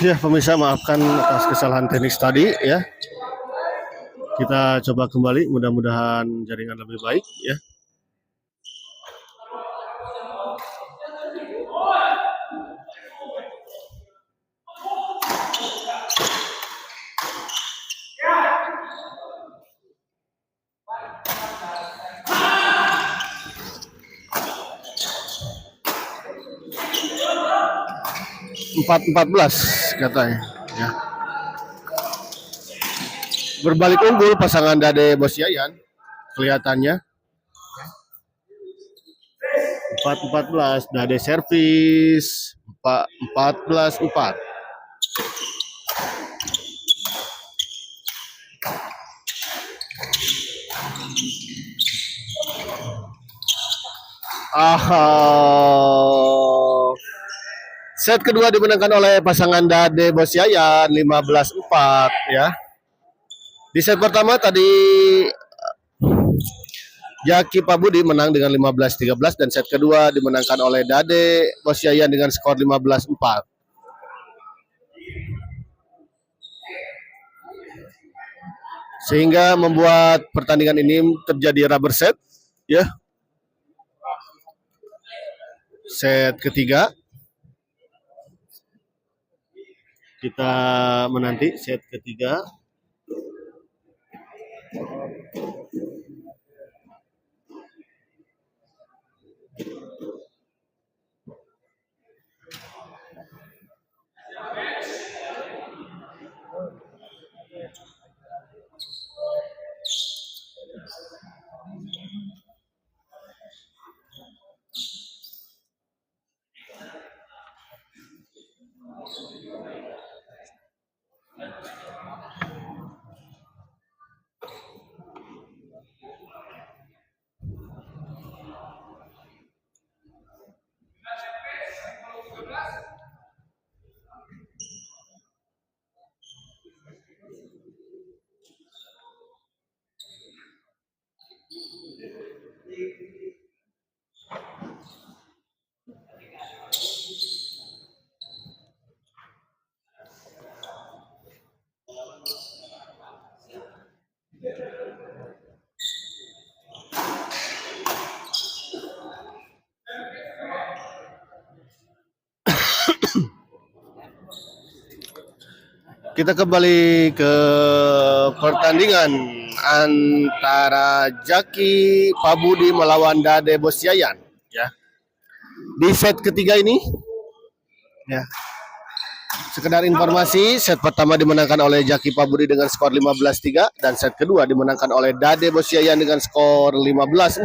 Ya, pemirsa, maafkan atas kesalahan teknis tadi ya. Kita coba kembali, mudah-mudahan jaringan lebih baik ya. Empat belas katanya ya. Berbalik unggul pasangan Dade Bos Yayan kelihatannya. 14 Dade servis 14-4. Set kedua dimenangkan oleh pasangan Dade Bos Yayan 15-4 ya. Di set pertama tadi Jaki Pabudi menang dengan 15-13 dan set kedua dimenangkan oleh Dade Bos Yayan dengan skor 15-4. Sehingga membuat pertandingan ini terjadi rubber set ya. Set ketiga kita menanti set ketiga. Kita kembali ke pertandingan antara Jaki Pabudi melawan Dade Bos Yayan ya. Di set ketiga ini ya. Sekedar informasi, set pertama dimenangkan oleh Jaki Pabudi dengan skor 15-3 dan set kedua dimenangkan oleh Dade Bos Yayan dengan skor 15-4.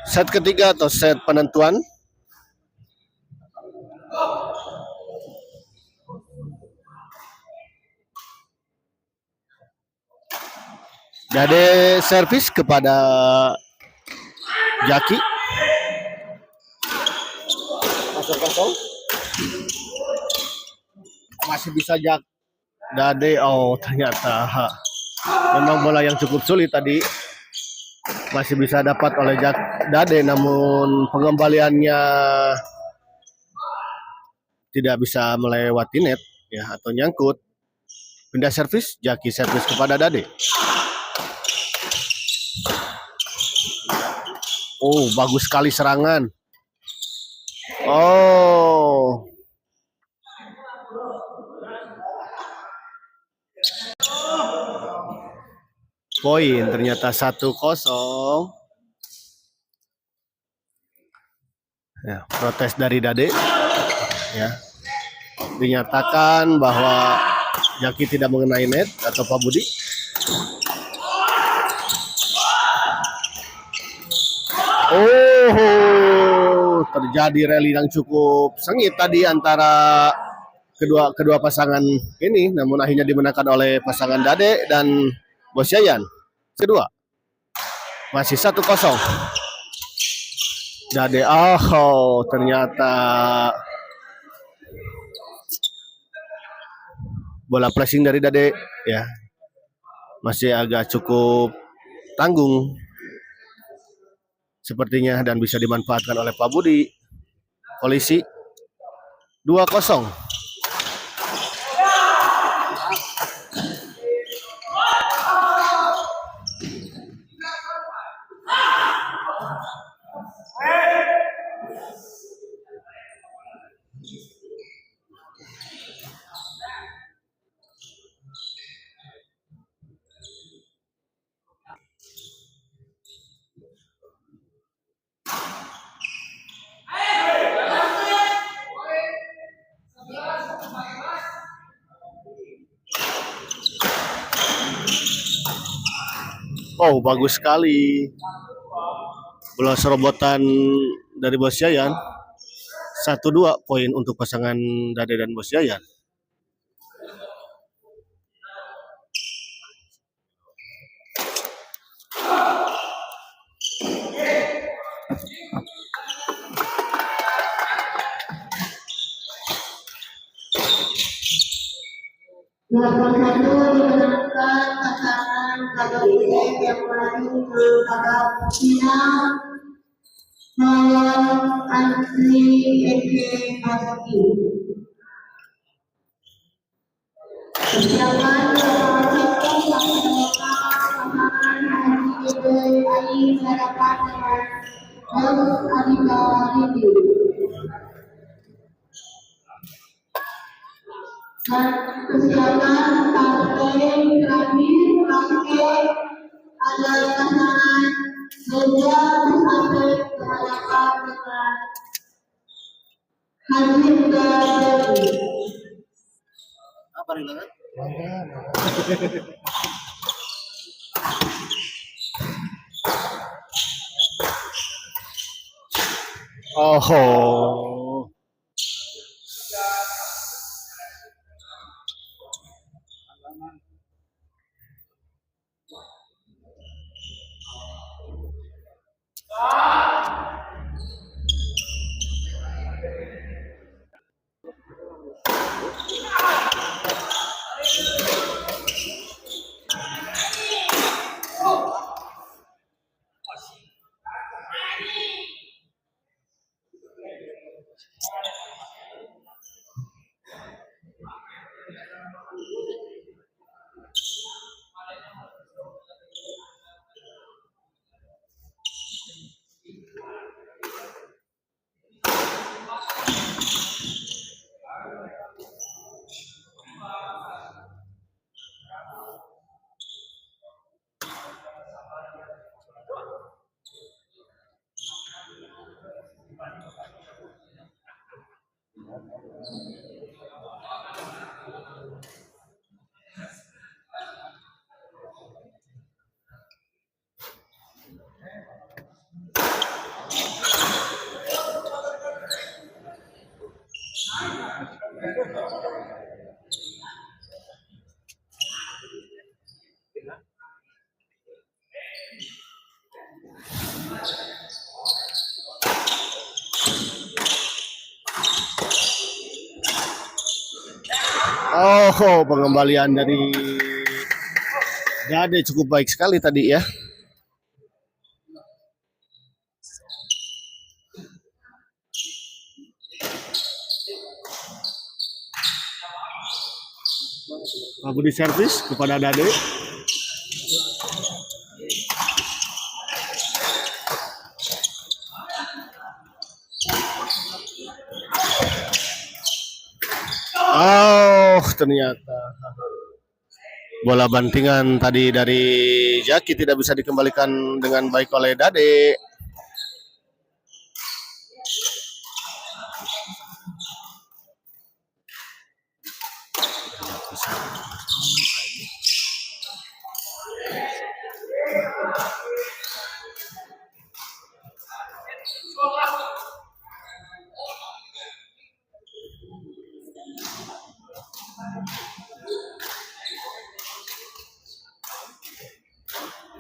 Set ketiga atau set penentuan Dade servis kepada Jaki. Masuk kosong. Masih bisa Dade. Oh, ternyata memang bola yang cukup sulit tadi. Masih bisa dapat oleh Dade, namun pengembaliannya tidak bisa melewati net ya, atau nyangkut. Pindah servis, Jaki servis kepada Dade. Oh, bagus sekali serangan. Oh. Poin ternyata 1-0. Ya, protes dari Dade. Ya. Dinyatakan bahwa Jaki tidak mengenai net atau Pabudi. Oh, terjadi rally yang cukup sengit tadi antara kedua pasangan ini, namun akhirnya dimenangkan oleh pasangan Dade dan Bos Yayan. Kedua masih 1-0. Dade, ternyata bola pressing dari Dade ya, masih agak cukup tanggung. sepertinya dan bisa dimanfaatkan oleh Pak Budi. Polisi 2-0. Oh, bagus sekali. Bola serobotan dari Bos Yayan. 1-2 poin untuk pasangan Dade dan Bos Yayan. Dimenangkan pasangan KBP yang melaju ke babak final melawan Antri Eke Basuki. Persiapan pasangan Haji Dede Ayi Harapan dengan Daus Adita Rindi. Dan persiapan partai terakhir adalah pasangan Reza Musafir berhadapan dengan Haji Dede. Apa rilangan? Oh. Oh, pengembalian dari Dade cukup baik sekali tadi ya. Pak Budi servis kepada Dade. Oh, ternyata bola bantingan tadi dari Jaki tidak bisa dikembalikan dengan baik oleh Dade.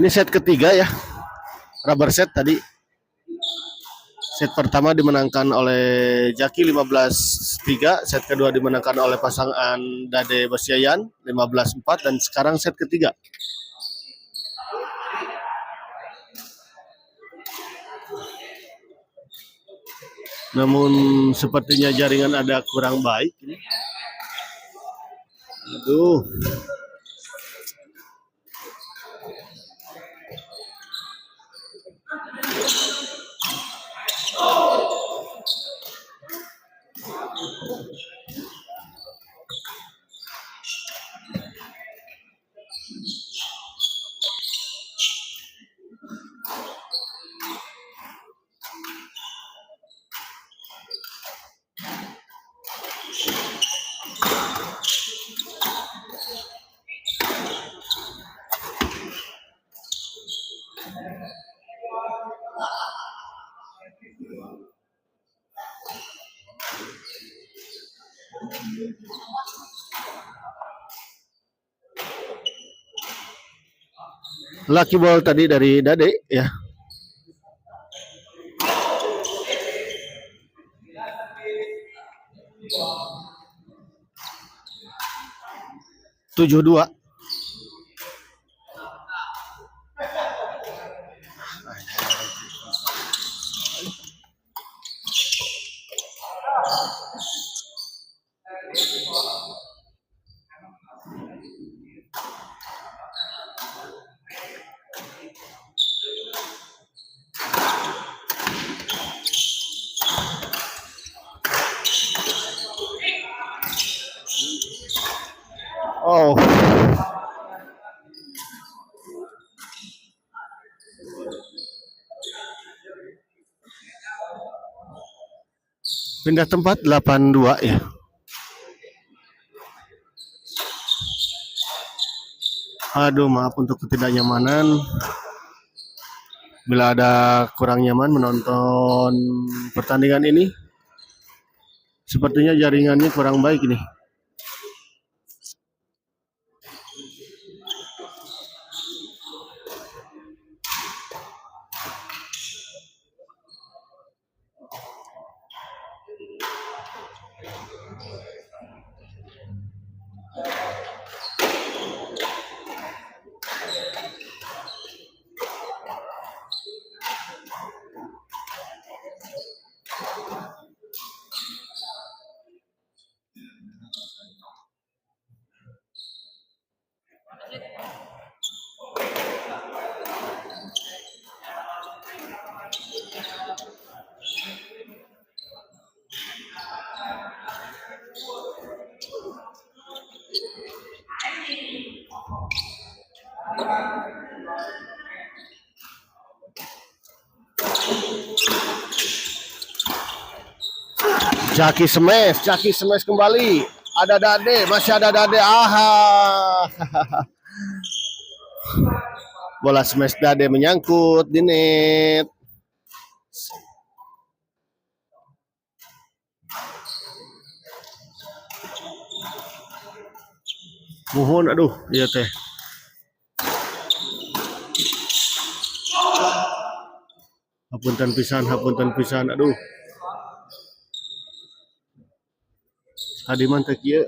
Ini set ketiga ya, rubber set tadi. Set pertama dimenangkan oleh Jaki 15-3, set kedua dimenangkan oleh pasangan Dade Bos Yayan 15-4 dan sekarang set ketiga. Namun sepertinya jaringan ada kurang baik ini. Aduh. Lucky ball tadi dari Dade ya. Tujuh dua. Oh. Pindah tempat 82 ya. Aduh, maaf untuk ketidaknyamanan. Bila ada kurang nyaman menonton pertandingan ini, sepertinya jaringannya kurang baik ini. Jaki smash kembali. Ada Dade, masih ada Dade. Aha. Bola smash Dade menyangkut di net. Mohon, aduh, iya teh. Hapunten pisan, aduh. Hadiman teh kieu.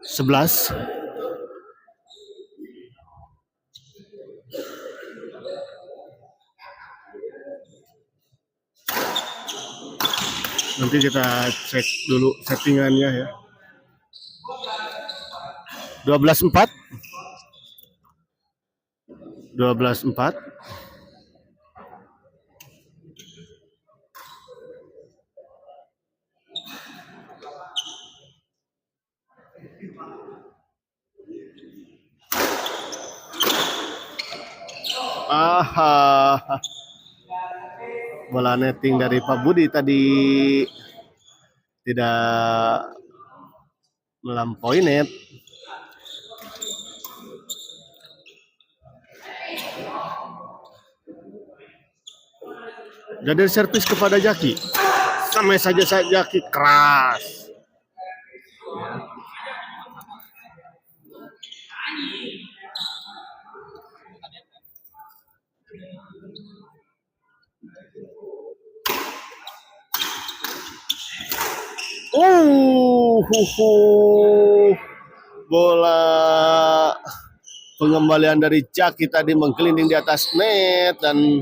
Sebelas. Nanti kita cek dulu settingannya ya. 12-4. 12-4. Aha. Bola netting dari Pak Budi tadi tidak melampaui net. Jadi servis kepada Jaki. Sama saja Jaki keras. Huhu. Bola pengembalian dari Jaki tadi menggelinding di atas net dan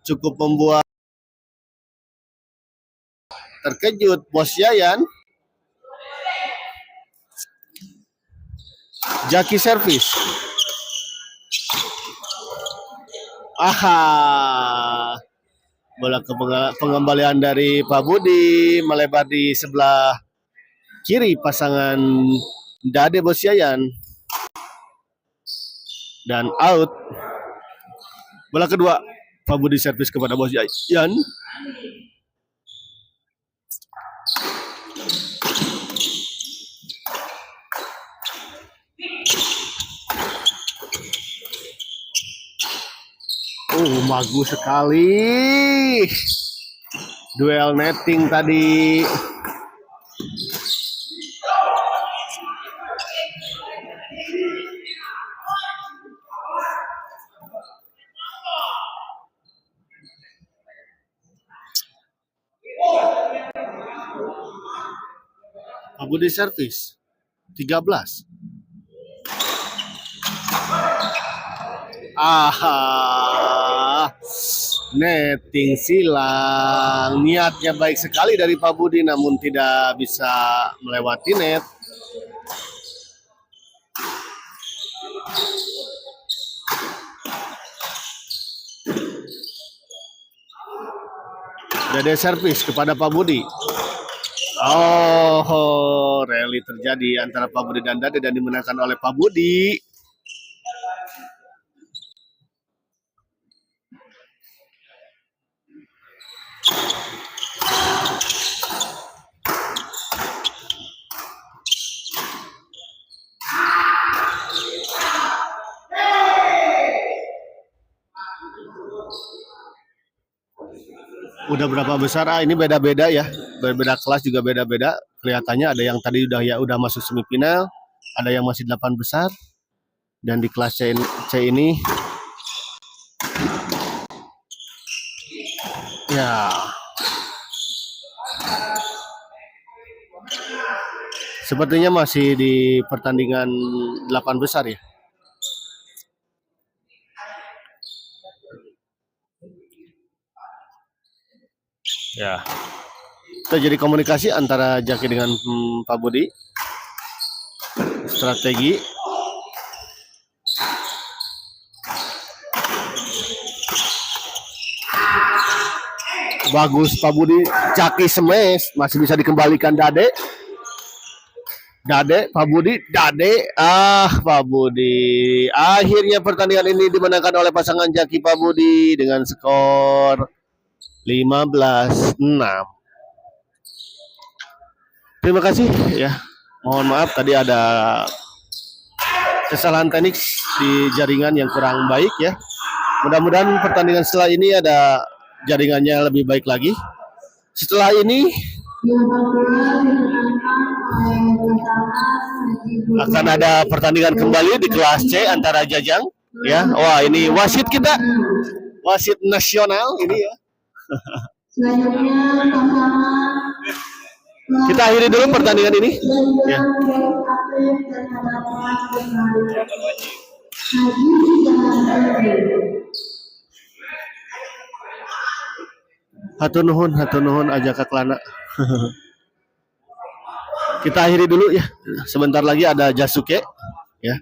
cukup membuat terkejut Bos Yayan. Jaki servis. Aha. Bola ke pengembalian dari Pak Budi melebar di sebelah kiri pasangan Dade Bos Yayan. Dan out. Bola kedua Pak Budi servis kepada Bos Yayan. Bagus sekali. Duel netting tadi. Pak Budi servis 13. Netting silang. Niatnya baik sekali dari Pak Budi namun tidak bisa melewati net. Dade servis kepada Pak Budi. Rally terjadi antara Pak Budi dan Dade dan dimenangkan oleh Pak Budi. Udah berapa besar? Ini beda-beda ya. Berbeda kelas juga beda-beda. Kelihatannya ada yang tadi udah masuk semifinal, ada yang masih 8 besar. Dan di kelas C ini ya sepertinya masih di pertandingan 8 besar ya. Ya. Terjadi komunikasi antara Jaki dengan Pak Budi. Strategi. Bagus Pak Budi. Jaki smash. Masih bisa dikembalikan Dade. Pak Budi, Dade. Pak Budi. Akhirnya pertandingan ini dimenangkan oleh pasangan Jaki Pak Budi dengan skor 15-6. Terima kasih ya. Mohon maaf tadi ada kesalahan teknis di jaringan yang kurang baik ya. Mudah-mudahan pertandingan setelah ini ada jaringannya lebih baik lagi. Setelah ini akan ada pertandingan kembali di kelas C antara Jajang ya. Wah, ini wasit kita. Wasit nasional ini ya. Selanjutnya Kita akhiri dulu pertandingan ini. Ya. Hatur nuhun aja Kak Lana. Kita akhiri dulu ya. Sebentar lagi ada Jasuke ya.